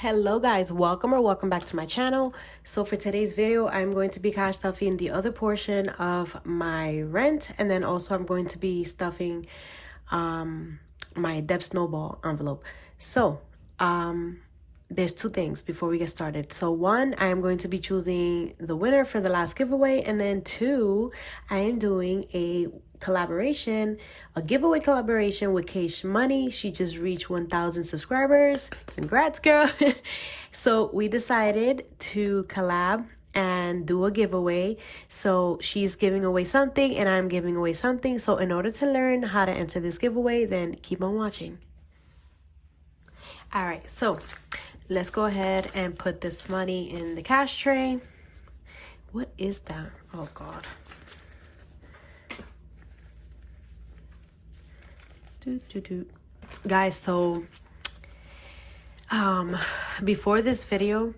Hello guys, welcome back to my channel. So for today's video, I'm going to be cash stuffing the other portion of my rent, and then also I'm going to be stuffing my Deb Snowball envelope. So there's two things before we get started. So one, I am going to be choosing the winner for the last giveaway, and then two, I am doing a giveaway collaboration with KaysShmoneyy. She just reached 1,000 subscribers. Congrats, girl. So we decided to collab and do a giveaway. So she's giving away something and I'm giving away something. So in order to learn how to enter this giveaway, then keep on watching. All right, so let's go ahead and put this money in the cash tray. What is that? Oh God. Guys, so before this video,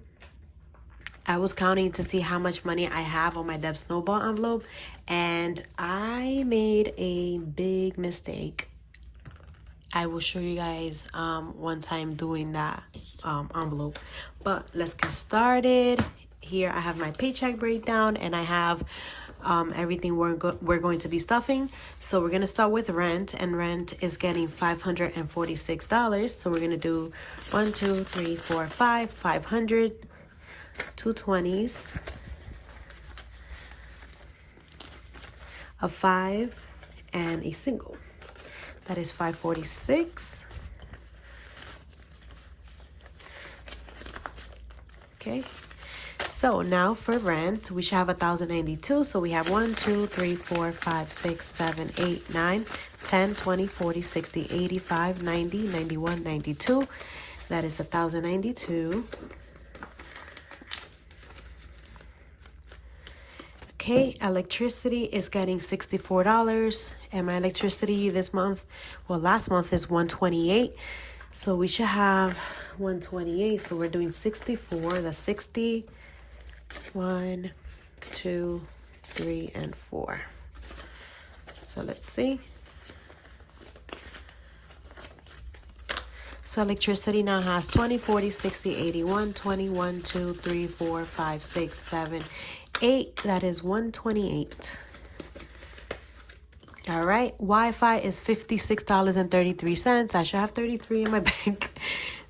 I was counting to see how much money I have on my Deb Snowball envelope, and I made a big mistake. I will show you guys once I'm doing that envelope. But let's get started. Here I have my paycheck breakdown, and I have everything we're going to be stuffing. So we're gonna start with rent, and rent is getting $546. So we're gonna do 1, 2, 3, 4, 5, 500, 2 20s, a 5, and a single. That is 546. Okay. So now for rent, we should have 1,092. So we have 1, 2, 3, 4, 5, 6, 7, 8, 9, 10, 20, 40, 60, 85, 90, 91, 92. That is 1,092. Okay, electricity is getting $64. And my electricity this month, well, last month is $128. So we should have $128. So we're doing 64. That's 60. 1, 2, 3, and 4. So let's see. So electricity now has 20, 40, 60, 81, 20, 1, 2, 3, 4, 5, 6, 7, 8. That is 128. All right. Wi-Fi is $56.33. I should have 33 in my bank.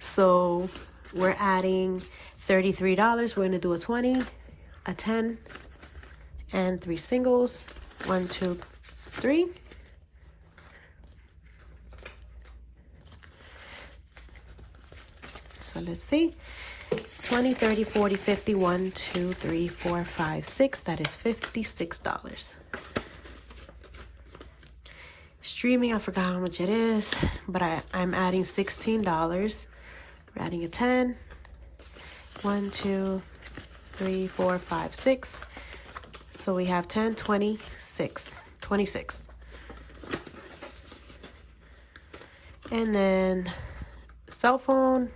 So we're adding $33. We're going to do a 20, a 10, and 3 singles. 1, 2, 3. So let's see. 20, 30, 40, 50, 1, 2, 3, 4, 5, 6. That is $56. Streaming, I forgot how much it is, but I'm adding $16. We're adding a 10. 1, 2, 3, 4, 5, 6. So we have 10, 26. And then cell phone,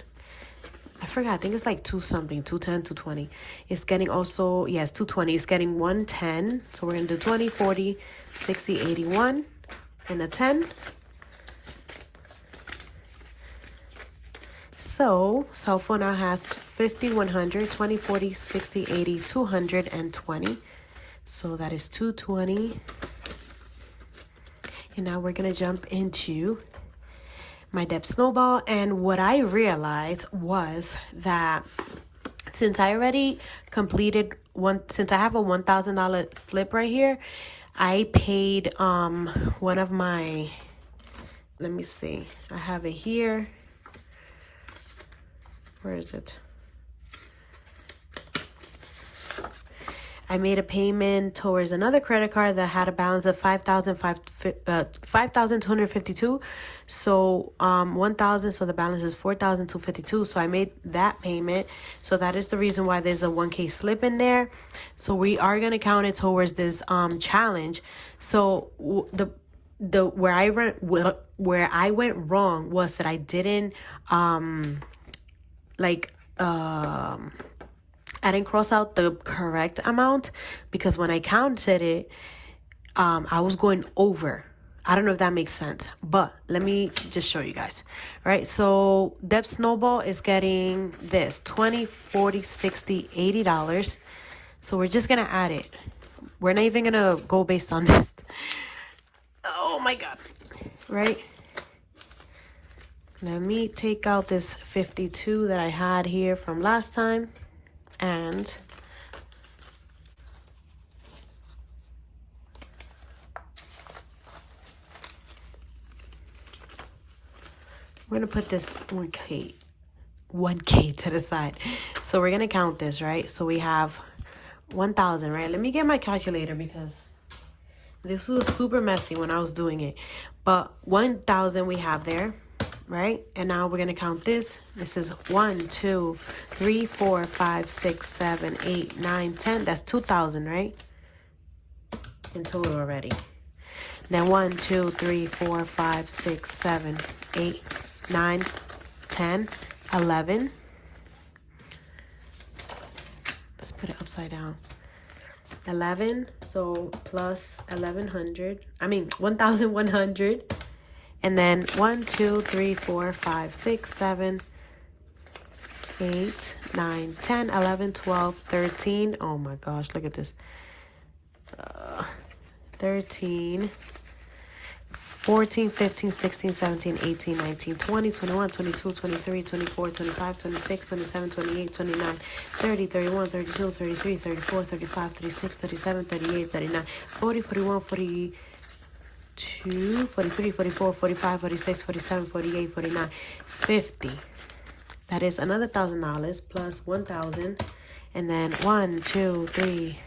I forgot, I think it's like 2 something, 210, 220. It's getting also, yes, 220. It's getting 110. So we're going to do 20, 40, 60, 81, and a 10. So cell phone now has 50, 100, 20, 40, 60, 80, 220. So that is 220. And now we're going to jump into my Deb Snowball. And what I realized was that since I already completed since I have a $1,000 slip right here, I paid one of my, let me see, I have it here. Where is it? I made a payment towards another credit card that had a balance of $5,252. So 1,000. So the balance is $4,252. So I made that payment. So that is the reason why there's a 1K slip in there. So we are gonna count it towards this challenge. So where I went wrong was that I didn't I didn't cross out the correct amount, because when I counted it, I was going over. I don't know if that makes sense, but let me just show you guys. Right, so Debt Snowball is getting this $20, $40, $60, $80. So we're just gonna add it. We're not even gonna go based on this. Oh my god. Right, let me take out this 52 that I had here from last time, and we're gonna put this 1K to the side. So we're gonna count this, right? So we have 1,000, right? Let me get my calculator because this was super messy when I was doing it. But 1,000 we have there, right? And now we're gonna count this. This is 1, 2, 3, 4, 5, 6, 7, 8, 9, 10. That's 2,000, right? In total already. Then 1, 2, 3, 4, 5, 6, 7, 8, 9, 10, 11. Let's put it upside down. 11, so plus 1,100. I mean 1,100. And then 1, 2, 3, 4, 5, 6, 7, 8, 9, 10, 11, 12, 13. Oh my gosh, look at this. 13, 14, 15, 16, 17, 18, 19, 20, 21, 22, 23, 24, 25, 26, 27, 28, 29, 30, 31, 32, 33, 34, 35, 36, 37, 38, 39, 40, 41, 42, 43, 44, 45, 46, 47, 48, 49, 50. That is another $1,000 plus 1,000. And then 1, 2, 3,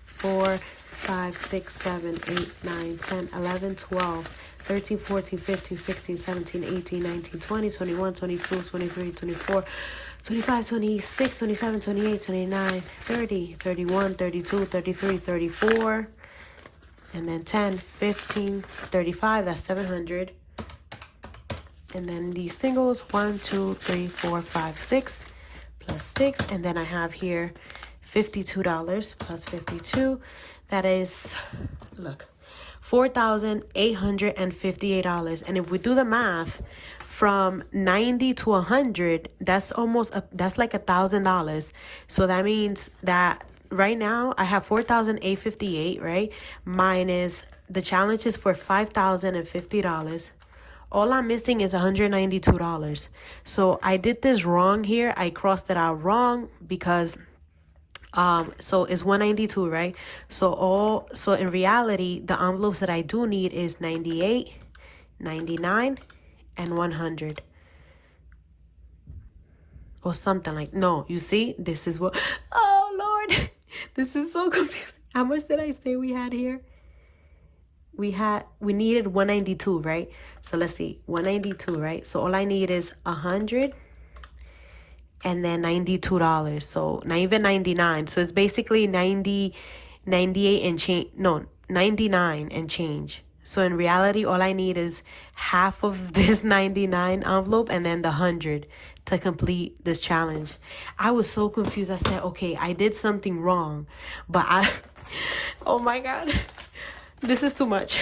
4, 5, 6, 7, 8, 9, 10, 11, 12, 13, 14, 15, 16, 17, 18, 19, 20, 21, 22, 23, 24, 25, 26, 27, 28, 29, 30, 31, 32, 33, 34, and then 10, 15, 35, that's 700. And then these singles, 1, 2, 3, 4, 5, 6, plus 6. And then I have here $52 plus 52. That is, look, $4,858. And if we do the math from 90 to 100, that's almost that's like $1,000. So that means that right now I have 4,858, right? Minus the challenge is for $5,050. All I'm missing is $192. So I did this wrong here. I crossed it out wrong because so it's 192, right? So in reality, the envelopes that I do need is 98, 99, and 100. Or something like, no, you see, this is what, oh Lord, this is so confusing. How much did I say we had here? We needed 192, right? So let's see, 192, right? So all I need is 100 and then $92. So not even 99. So it's basically 90, 98 and change. No, 99 and change. So in reality, all I need is half of this 99 envelope and then the 100 to complete this challenge. I was so confused. I said, okay, I did something wrong, but oh my God. This is too much.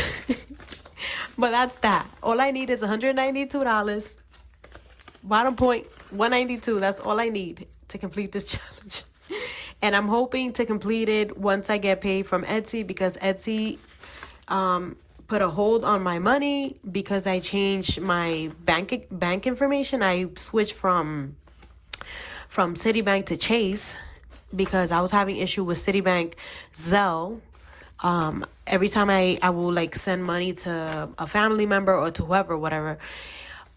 But that's that. All I need is $192. Bottom point, 192. That's all I need to complete this challenge. And I'm hoping to complete it once I get paid from Etsy, because Etsy put a hold on my money because I changed my bank information. I switched from Citibank to Chase because I was having issue with Citibank Zelle. Every time I will like send money to a family member or to whoever, whatever,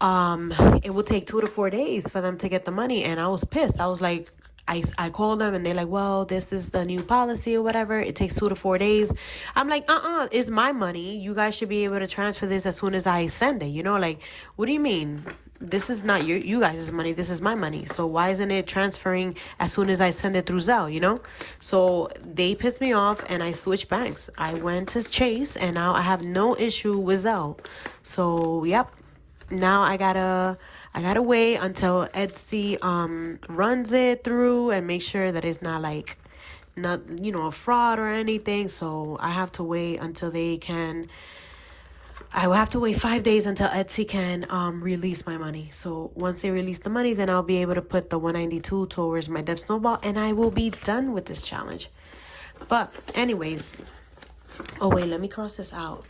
it would take 2 to 4 days for them to get the money. And I was pissed. I was like, I called them and they're like, well, this is the new policy or whatever. It takes 2 to 4 days. I'm like, it's my money. You guys should be able to transfer this as soon as I send it. You know, like, what do you mean? This is not you guys' money. This is my money. So why isn't it transferring as soon as I send it through Zelle, you know? So they pissed me off and I switched banks. I went to Chase and now I have no issue with Zelle. So, yep. Now I gotta wait until Etsy runs it through and make sure that it's not like a fraud or anything. So I have to wait until they can I will have to wait 5 days until Etsy can release my money. So once they release the money, then I'll be able to put the 192 towards my Deb Snowball, and I will be done with this challenge. But anyways, oh wait, let me cross this out.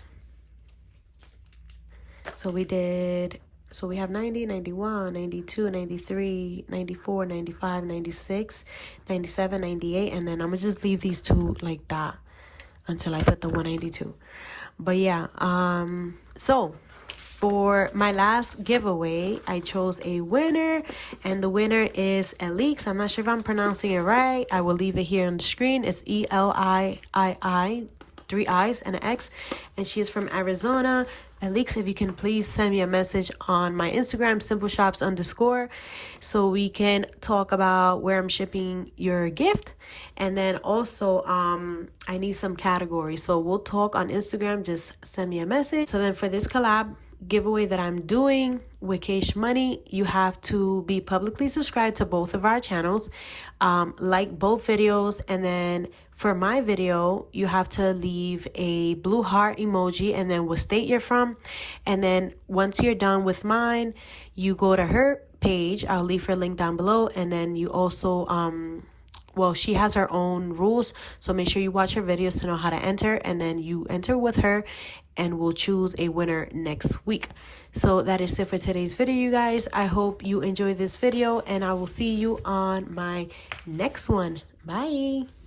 So we have 90, 91, 92, 93, 94, 95, 96, 97, 98, and then I'm gonna just leave these two like that until I put the 192. But yeah, so for my last giveaway, I chose a winner, and the winner is Elix. I'm not sure if I'm pronouncing it right. I will leave it here on the screen. It's Elii, 3 I's and an X, and she is from Arizona. Elix, if you can please send me a message on my Instagram, SimpleShopz_, so we can talk about where I'm shipping your gift. And then also, I need some categories, so we'll talk on Instagram. Just send me a message. So then for this collab giveaway that I'm doing with KaysShmoneyy, you have to be publicly subscribed to both of our channels, like both videos, and then for my video you have to leave a blue heart emoji and then what state you're from. And then once you're done with mine, you go to her page. I'll leave her link down below, and then you also well, she has her own rules, so make sure you watch her videos to know how to enter, and then you enter with her and we'll choose a winner next week. So that is it for today's video, you guys. I hope you enjoyed this video, and I will see you on my next one. Bye.